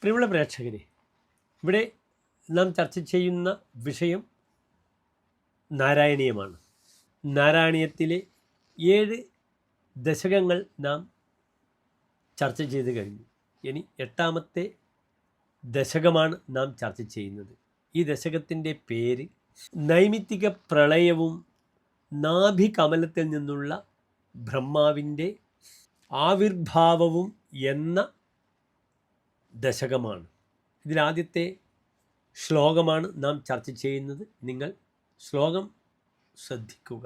പ്രിയമുള്ള പ്രേക്ഷകരെ, ഇവിടെ നാം ചർച്ച ചെയ്യുന്ന വിഷയം നാരായണീയമാണ്. നാരായണീയത്തിലെ 7 ദശകങ്ങൾ നാം ചർച്ച ചെയ്ത് കഴിഞ്ഞു. ഇനി 8ാമത്തെ ദശകമാണ് നാം ചർച്ച ചെയ്യുന്നത്. ഈ ദശകത്തിൻ്റെ പേര് നൈമിത്തിക പ്രളയവും നാഭികമലത്തിൽ നിന്നുള്ള ബ്രഹ്മാവിൻ്റെ ആവിർഭാവവും എന്ന ദശകമാണ്. ഇതിലാദ്യത്തെ ശ്ലോകമാണ് നാം ചർച്ച ചെയ്യുന്നത്. നിങ്ങൾ ശ്ലോകം ശ്രദ്ധിക്കുക.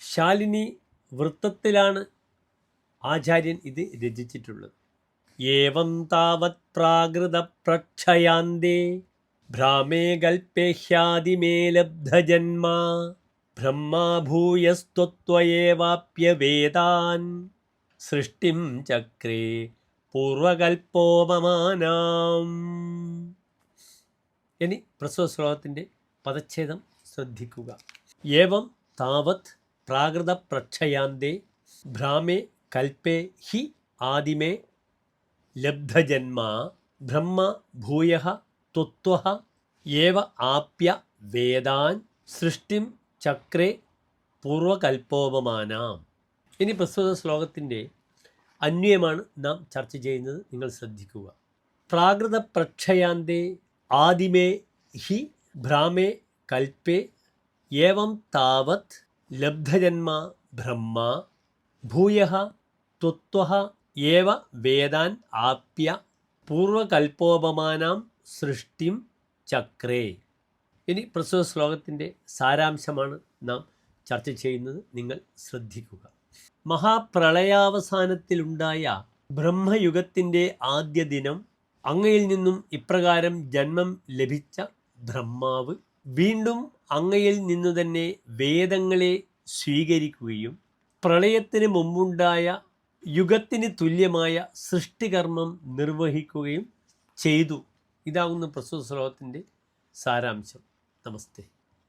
ശാലിനി വൃത്തത്തിലാണ് ആചാര്യൻ ഇത് രചിച്ചിട്ടുള്ളത്. ഏവം താവത് പ്രാകൃത പ്രക്ഷയാന്തേ ഭ്രാമേ കൽപേഹ്യാദിമേ ലബ്ധജന്മാ ബ്രഹ്മാ ഭൂയസ്ത്വയേവാപ്യവേദാൻ സൃഷ്ടിം ചക്രേ പൂർവകൽപ്പോപമാനാം. ഇനി പ്രസ്തുത ശ്ലോകത്തിൻ്റെ പദച്ഛേദം ശ്രദ്ധിക്കുക. ഏവം താവത് പ്രാകൃത പ്രക്ഷയാന്തേ ഭ്രാമേ കൽപേ ഹി ആദിമേ ലബ്ധജന്മാ ബ്രഹ്മ ഭൂയഃ ത്വത്വഃ ഏവ ആപ്യ വേദാൻ സൃഷ്ടിം ചക്രേ പൂർവകൽപ്പോപമാനാം. ഇനി പ്രസ്തുത ശ്ലോകത്തിൻ്റെ അന്വയമാണ് നാം ചർച്ച ചെയ്യുന്നത്. നിങ്ങൾ ശ്രദ്ധിക്കുക. പ്രാകൃത പ്രക്ഷയാന്തേ ആദിമേ ഹി ഭ്രാമേ കൽപേ ഏവം താവത് ലബ്ധജന്മാ ബ്രഹ്മ ഭൂയഃ ത്വത്വഃ ഏവ വേദാൻ ആപ്യ പൂർവകൽപ്പോപമാനാം സൃഷ്ടിം ചക്രേ. ഇനി പ്രസ്തുത ശ്ലോകത്തിൻ്റെ സാരാംശമാണ് നാം ചർച്ച ചെയ്യുന്നത്. നിങ്ങൾ ശ്രദ്ധിക്കുക. മഹാപ്രളയാവസാനത്തിലുണ്ടായ ബ്രഹ്മയുഗത്തിൻ്റെ ആദ്യ ദിനം അങ്ങയിൽ നിന്നും ഇപ്രകാരം ജന്മം ലഭിച്ച ബ്രഹ്മാവ് വീണ്ടും അങ്ങയിൽ നിന്നു തന്നെ വേദങ്ങളെ സ്വീകരിക്കുകയും പ്രളയത്തിന് മുമ്പുണ്ടായ യുഗത്തിന് തുല്യമായ സൃഷ്ടികർമ്മം നിർവഹിക്കുകയും ചെയ്തു. ഇതാകുന്നു പ്രസ്തുത ശ്ലോകത്തിൻ്റെ സാരാംശം. നമസ്തേ.